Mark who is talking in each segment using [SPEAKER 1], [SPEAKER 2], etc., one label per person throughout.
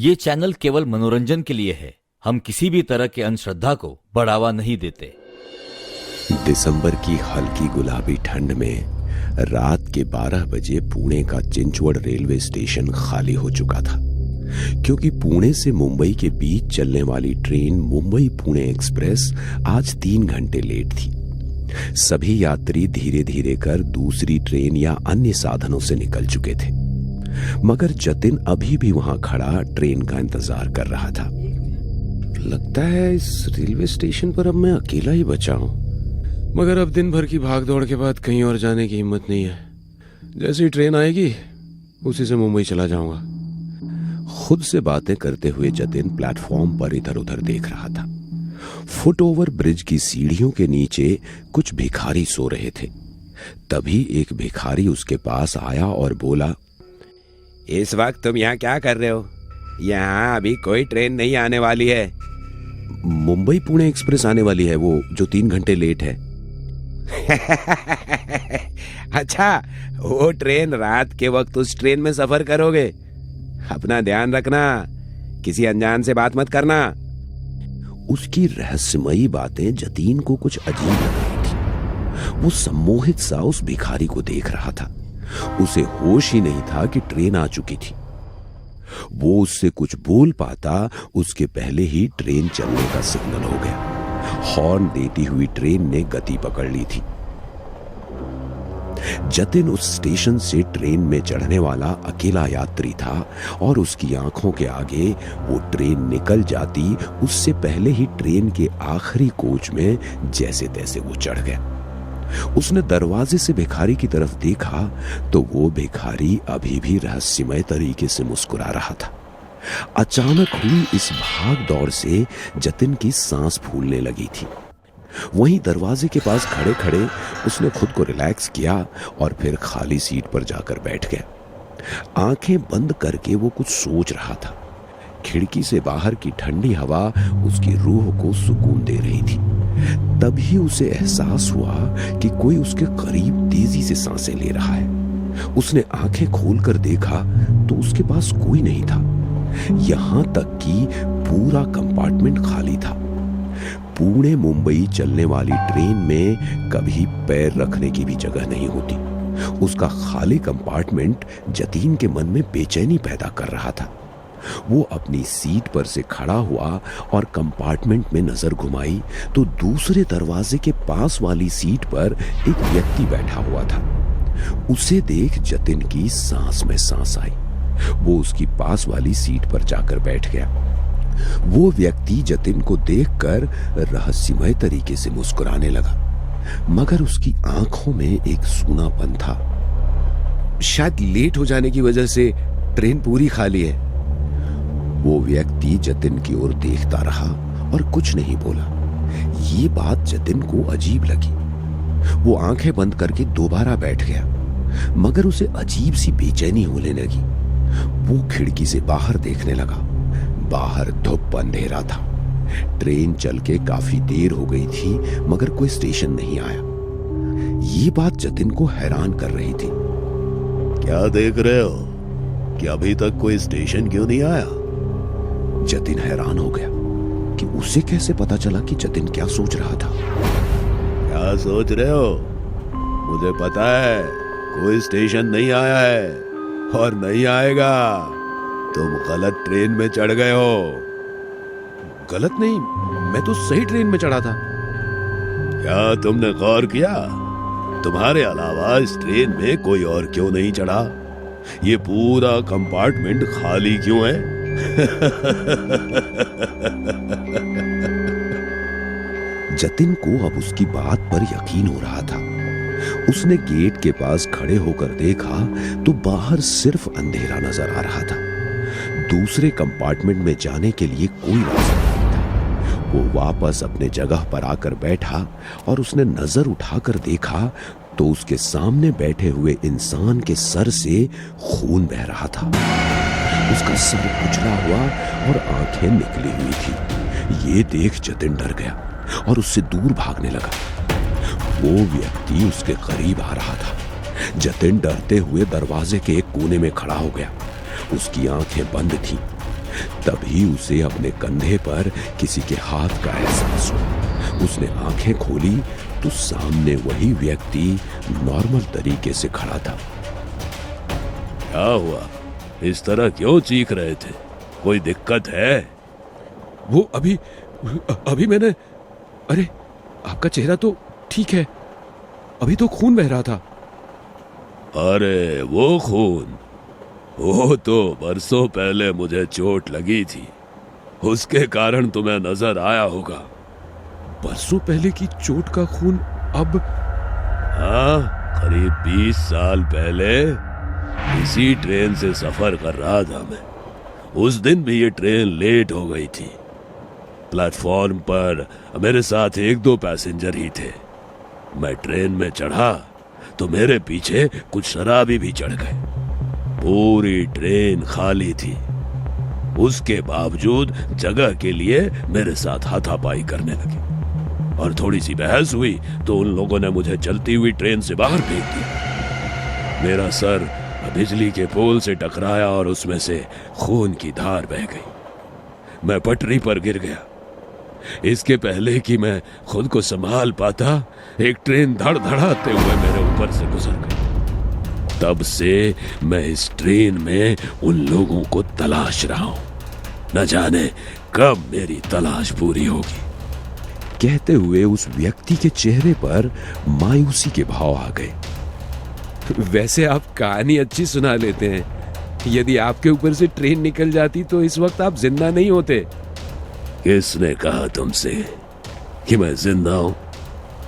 [SPEAKER 1] ये चैनल केवल मनोरंजन के लिए है। हम किसी भी तरह के अंधश्रद्धा को बढ़ावा नहीं देते।
[SPEAKER 2] दिसंबर की हल्की गुलाबी ठंड में रात के 12 बजे पुणे का चिंचवड़ रेलवे स्टेशन खाली हो चुका था, क्योंकि पुणे से मुंबई के बीच चलने वाली ट्रेन मुंबई पुणे एक्सप्रेस आज 3 घंटे लेट थी। सभी यात्री धीरे धीरे कर दूसरी ट्रेन या अन्य साधनों से निकल चुके थे, मगर जतिन अभी भी वहां खड़ा ट्रेन का इंतजार कर रहा था। लगता है इस रेलवे स्टेशन पर अब मैं अकेला ही बचा हूं, मगर अब दिन भर की भागदौड़ के बाद कहीं और जाने की हिम्मत नहीं है। जैसी ट्रेन आएगी उसी से मुंबई चला जाऊंगा। खुद से बातें करते हुए जतिन प्लेटफॉर्म पर इधर उधर देख रहा था। फुट ओवर ब्रिज की सीढ़ियों के नीचे कुछ भिखारी सो रहे थे। तभी एक भिखारी उसके पास आया और बोला, इस वक्त तुम यहाँ क्या कर रहे हो? यहाँ अभी कोई ट्रेन नहीं आने वाली है। मुंबई पुणे एक्सप्रेस आने वाली है, वो जो 3 घंटे लेट है। अच्छा, वो ट्रेन रात के वक्त उस ट्रेन में सफर करोगे? अपना ध्यान रखना, किसी अनजान से बात मत करना। उसकी रहस्यमयी बातें जतीन को कुछ अजीब लग रही थी। वो सम्मोहित सा उस भिखारी को देख रहा था। उसे होश ही नहीं था कि ट्रेन आ चुकी थी। वो उससे कुछ बोल पाता उसके पहले ही ट्रेन चलने का सिग्नल हो गया। हॉर्न देती हुई ट्रेन ने गति पकड़ ली थी। जतिन उस स्टेशन से ट्रेन में चढ़ने वाला अकेला यात्री था और उसकी आंखों के आगे वो ट्रेन निकल जाती उससे पहले ही ट्रेन के आखिरी कोच में जैसे तैसे वो चढ़ गया। उसने दरवाजे से भिखारी की तरफ देखा तो वो भिखारी अभी भी रहस्यमय तरीके से मुस्कुरा रहा था। अचानक हुई इस भाग दौड़ से जतिन की सांस फूलने लगी थी। वहीं दरवाजे के पास खड़े खड़े उसने खुद को रिलैक्स किया और फिर खाली सीट पर जाकर बैठ गया। आंखें बंद करके वो कुछ सोच रहा था। खिड़की से बाहर की ठंडी हवा उसकी रूह को सुकून दे रही थी। तभी उसे एहसास हुआ कि कोई उसके करीब तेजी से सांसें ले रहा है। उसने आंखें खोलकर देखा तो उसके पास कोई नहीं था। यहां तक कि पूरा कंपार्टमेंट खाली था। पुणे मुंबई चलने वाली ट्रेन में कभी पैर रखने की भी जगह नहीं होती। उसका खाली कंपार्टमेंट जतीन के मन में बेचैनी पैदा कर रहा था। वो अपनी सीट पर से खड़ा हुआ और कंपार्टमेंट में नजर घुमाई तो दूसरे दरवाजे के पास वाली सीट पर एक व्यक्ति बैठा हुआ था। उसे देख जतिन की सांस में सांस आई। वो उसकी पास वाली सीट पर जाकर बैठ गया। वो व्यक्ति जतिन को देखकर रहस्यमय तरीके से मुस्कुराने लगा, मगर उसकी आंखों में एक सूनापन था। शायद लेट हो जाने की वजह से ट्रेन पूरी खाली है। वो व्यक्ति जतिन की ओर देखता रहा और कुछ नहीं बोला। ये बात जतिन को अजीब लगी। वो आंखें बंद करके दोबारा बैठ गया, मगर उसे अजीब सी बेचैनी होने लगी। वो खिड़की से बाहर देखने लगा। बाहर धूप अंधेरा था। ट्रेन चल के काफी देर हो गई थी, मगर कोई स्टेशन नहीं आया। ये बात जतिन को हैरान कर रही थी। क्या देख रहे हो कि अभी तक कोई स्टेशन क्यों नहीं आया? जतिन हैरान हो गया कि उसे कैसे पता चला कि जतिन क्या सोच रहा था। क्या सोच रहे हो? मुझे पता है कोई स्टेशन नहीं आया है और नहीं आएगा। तुम गलत ट्रेन में चढ़ गए हो। गलत नहीं, मैं तो सही ट्रेन में चढ़ा था। क्या तुमने गौर किया? तुम्हारे अलावा इस ट्रेन में कोई और क्यों नहीं चढ़ा? ये पूरा कंपार्टमेंट खाली क्यों है? जतिन को अब उसकी बात पर यकीन हो रहा था। उसने गेट के पास खड़े होकर देखा तो बाहर सिर्फ अंधेरा नजर आ रहा था। दूसरे कंपार्टमेंट में जाने के लिए कोई रास्ता नहीं था। वो वापस अपने जगह पर आकर बैठा और उसने नजर उठाकर देखा तो उसके सामने बैठे हुए इंसान के सर से खून बह रहा था। उसका सर कुचला हुआ और आंखें निकली हुई थी। ये देख जतिन डर गया और उससे दूर भागने लगा। वो व्यक्ति उसके करीब आ रहा था। जतिन डरते हुए दरवाजे के एक कोने में खड़ा हो गया। उसकी आंखें बंद थीं। तभी उसे अपने कंधे पर किसी के हाथ का एहसास हुआ। उसने आंखें खोली तो सामने वही व्यक्ति नॉर्मल तरीके से खड़ा था।
[SPEAKER 3] क्या हुआ? इस तरह क्यों चीख रहे थे? कोई दिक्कत है?
[SPEAKER 2] वो अभी मैंने, अरे आपका चेहरा तो ठीक है, अभी तो खून बह रहा था।
[SPEAKER 3] अरे वो खून, वो तो बरसों पहले मुझे चोट लगी थी, उसके कारण तुम्हें नजर आया होगा।
[SPEAKER 2] बरसों पहले की चोट का खून अब?
[SPEAKER 3] हाँ, करीब 20 साल पहले इसी ट्रेन से सफर कर रहा था मैं। उस दिन भी ये ट्रेन लेट हो गई थी। प्लेटफॉर्म पर मेरे साथ 1-2 पैसेंजर ही थे। मैं ट्रेन में चढ़ा तो मेरे पीछे कुछ शराबी भी चढ़ गए। पूरी ट्रेन खाली थी, उसके बावजूद जगह के लिए मेरे साथ हाथापाई करने लगे और थोड़ी सी बहस हुई तो उन लोगों ने मुझे चलती हुई ट्रेन से बाहर फेंक दिया। मेरा सर बिजली के पोल से टकराया और उसमें से खून की धार बह गई। मैं पटरी पर गिर गया। इसके पहले कि मैं खुद को संभाल पाता, एक ट्रेन धड़धड़ाते हुए मेरे ऊपर से गुजर गई। तब से मैं इस ट्रेन में उन लोगों को तलाश रहा हूं। न जाने कब मेरी तलाश पूरी होगी।
[SPEAKER 2] कहते हुए उस व्यक्ति के चेहरे पर मायूसी के भाव आ गए। वैसे आप कहानी अच्छी सुना लेते हैं। यदि आपके ऊपर से ट्रेन निकल जाती तो इस वक्त आप जिंदा नहीं होते।
[SPEAKER 3] किसने कहा तुमसे कि मैं जिंदा हूं?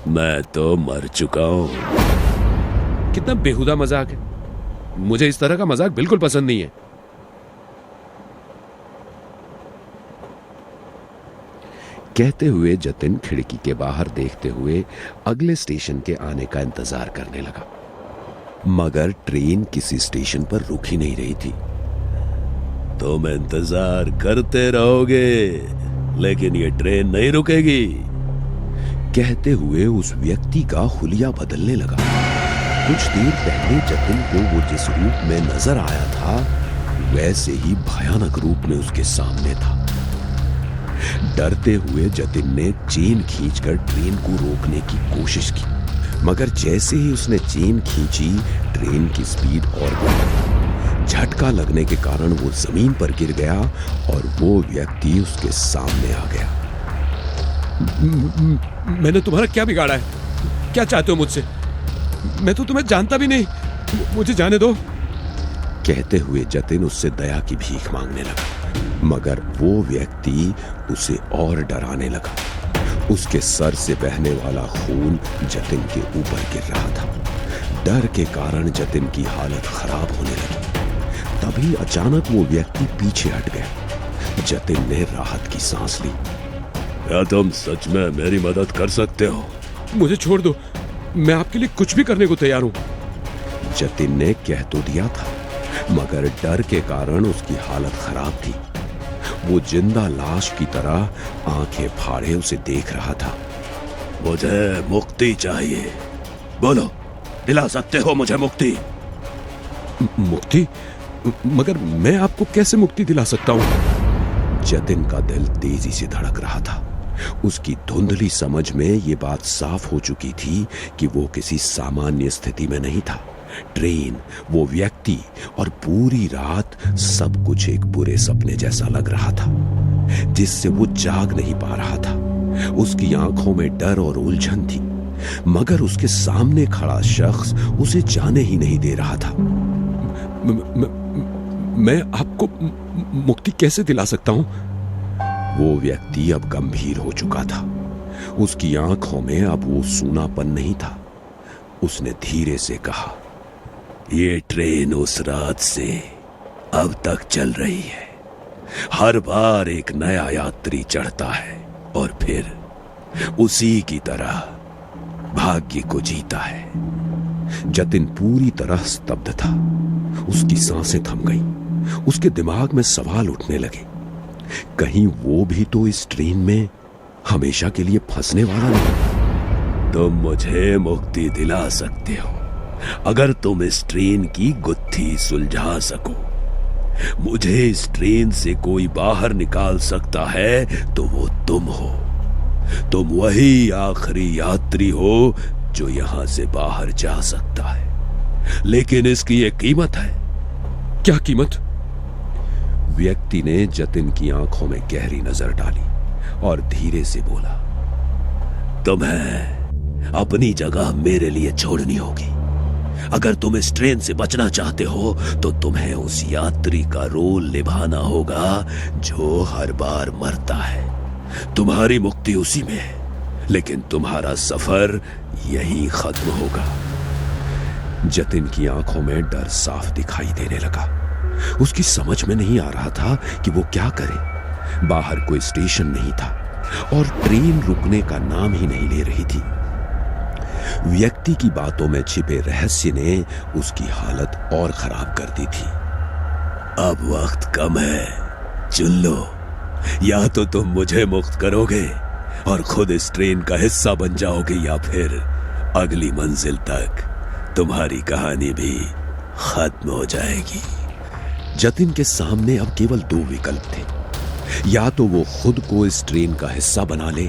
[SPEAKER 3] मैं तो मर चुका हूं।
[SPEAKER 2] कितना बेहुदा मजाक है। मुझे इस तरह का मजाक बिल्कुल पसंद नहीं है। कहते हुए जतिन खिड़की के बाहर देखते हुए अगले स्टेशन के आने का इंतजार करने लगा, मगर ट्रेन किसी स्टेशन पर रुक ही नहीं रही थी।
[SPEAKER 3] तुम इंतजार करते रहोगे, लेकिन ये ट्रेन नहीं रुकेगी।
[SPEAKER 2] कहते हुए उस व्यक्ति का हुलिया बदलने लगा। कुछ देर पहले जतिन को वो जिस रूप में नजर आया था, वैसे ही भयानक रूप में उसके सामने था। डरते हुए जतिन ने चेन खींचकर ट्रेन को रोकने की कोशिश की, मगर जैसे ही उसने चेन खींची, ट्रेन की स्पीड और बढ़ गई। झटका लगने के कारण वो जमीन पर गिर गया और वो व्यक्ति उसके सामने आ गया। मैंने तुम्हारा क्या बिगाड़ा है? क्या चाहते हो मुझसे? मैं तो तुम्हें जानता भी नहीं, मुझे जाने दो। कहते हुए जतिन उससे दया की भीख मांगने लगा, मगर वो व्यक्ति उसे और डराने लगा। उसके सर से बहने वाला खून जतिन के ऊपर गिर रहा था। डर के कारण जतिन की हालत खराब होने लगी। तभी अचानक वो व्यक्ति पीछे हट गया। जतिन ने राहत की सांस ली।
[SPEAKER 3] क्या तुम सच में मेरी मदद कर सकते हो?
[SPEAKER 2] मुझे छोड़ दो, मैं आपके लिए कुछ भी करने को तैयार हूं। जतिन ने कह तो दिया था, मगर डर के कारण उसकी हालत खराब थी। वो जिंदा लाश की तरह आंखें फाड़े उसे देख रहा था।
[SPEAKER 3] मुझे मुक्ति चाहिए, बोलो, दिला सकते हो मुझे मुक्ति?
[SPEAKER 2] मुक्ति? मगर मैं आपको कैसे मुक्ति दिला सकता हूं? जतिन का दिल तेजी से धड़क रहा था। उसकी धुंधली समझ में ये बात साफ हो चुकी थी कि वो किसी सामान्य स्थिति में नहीं था। ट्रेन, वो व्यक्ति और पूरी रात सब कुछ एक बुरे सपने जैसा लग रहा था, जिससे वो जाग नहीं पा रहा था। उसकी आंखों में डर और उलझन थी, मगर उसके सामने खड़ा शख्स उसे जाने ही नहीं दे रहा था। मैं आपको मुक्ति कैसे दिला सकता हूं? वो व्यक्ति अब गंभीर हो चुका था। उसकी आंखों में अब वो सूनापन नहीं था। उसने धीरे से कहा,
[SPEAKER 3] ये ट्रेन उस रात से अब तक चल रही है। हर बार एक नया यात्री चढ़ता है और फिर उसी की तरह भाग्य को जीता है। जतिन पूरी तरह स्तब्ध था। उसकी सांसें थम गईं। उसके दिमाग में सवाल उठने लगे। कहीं वो भी तो इस ट्रेन में हमेशा के लिए फंसने वाला नहीं। तुम मुझे मुक्ति दिला सकते हो अगर तुम इस ट्रेन की गुत्थी सुलझा सको। मुझे इस ट्रेन से कोई बाहर निकाल सकता है तो वो तुम हो। तुम वही आखिरी यात्री हो जो यहां से बाहर जा सकता है, लेकिन इसकी एक कीमत है।
[SPEAKER 2] क्या कीमत? व्यक्ति ने जतिन की आंखों में गहरी नजर डाली और धीरे से बोला,
[SPEAKER 3] तुम्हें अपनी जगह मेरे लिए छोड़नी होगी। अगर तुम इस ट्रेन से बचना चाहते हो तो तुम्हें उस यात्री का रोल निभाना होगा जो हर बार मरता है। तुम्हारी मुक्ति उसी में है, लेकिन तुम्हारा सफर यहीं खत्म होगा।
[SPEAKER 2] जतिन की आंखों में डर साफ दिखाई देने लगा। उसकी समझ में नहीं आ रहा था कि वो क्या करे। बाहर कोई स्टेशन नहीं था और ट्रेन रुकने का नाम ही नहीं ले रही थी। व्यक्ति की बातों में छिपे रहस्य ने उसकी हालत और खराब कर दी थी।
[SPEAKER 3] अब वक्त कम है, चुन लो। या तो तुम मुझे मुक्त करोगे और खुद इस ट्रेन का हिस्सा बन जाओगे, या फिर अगली मंजिल तक तुम्हारी कहानी भी खत्म हो जाएगी।
[SPEAKER 2] जतिन के सामने अब केवल दो विकल्प थे। या तो वो खुद को इस ट्रेन का हिस्सा बना ले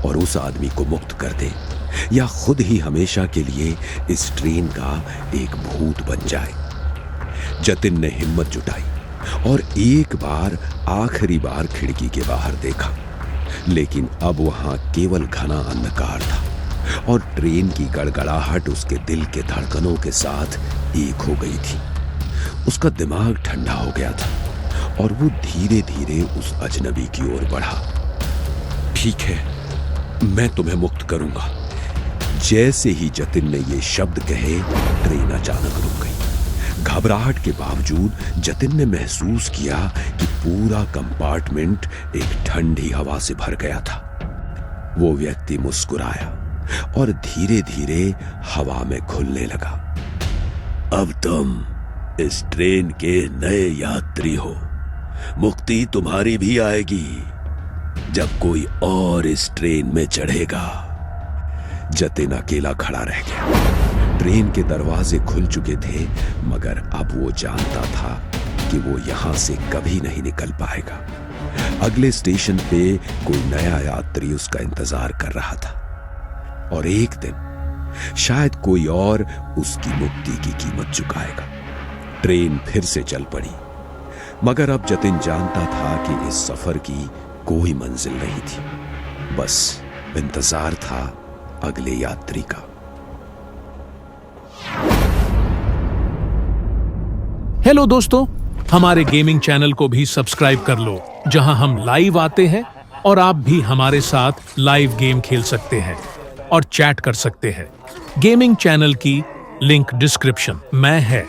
[SPEAKER 2] और उस आदमी को मुक्त कर दे, या खुद ही हमेशा के लिए इस ट्रेन का एक भूत बन जाए। जतिन ने हिम्मत जुटाई और एक बार, आखिरी बार खिड़की के बाहर देखा, लेकिन अब वहां केवल घना अंधकार था और ट्रेन की गड़गड़ाहट उसके दिल के धड़कनों के साथ एक हो गई थी। उसका दिमाग ठंडा हो गया था और वो धीरे धीरे उस अजनबी की ओर बढ़ा। ठीक है, मैं तुम्हें मुक्त करूंगा। जैसे ही जतिन ने ये शब्द कहे, ट्रेन अचानक रुक गई। घबराहट के बावजूद जतिन ने महसूस किया कि पूरा कंपार्टमेंट एक ठंडी हवा से भर गया था। वो व्यक्ति मुस्कुराया और धीरे धीरे हवा में घुलने लगा।
[SPEAKER 3] अब तुम इस ट्रेन के नए यात्री हो। मुक्ति तुम्हारी भी आएगी जब कोई और इस ट्रेन में चढ़ेगा।
[SPEAKER 2] जतिन अकेला खड़ा रह गया। ट्रेन के दरवाजे खुल चुके थे, मगर अब वो जानता था कि वो यहां से कभी नहीं निकल पाएगा। अगले स्टेशन पे कोई नया यात्री उसका इंतजार कर रहा था और एक दिन शायद कोई और उसकी मुक्ति की कीमत चुकाएगा। ट्रेन फिर से चल पड़ी, मगर अब जतिन जानता था कि इस सफर की कोई मंजिल नहीं थी। बस इंतजार था अगले यात्री का।
[SPEAKER 4] हेलो दोस्तों, हमारे गेमिंग चैनल को भी सब्सक्राइब कर लो, जहां हम लाइव आते हैं और आप भी हमारे साथ लाइव गेम खेल सकते हैं और चैट कर सकते हैं। गेमिंग चैनल की लिंक डिस्क्रिप्शन में है।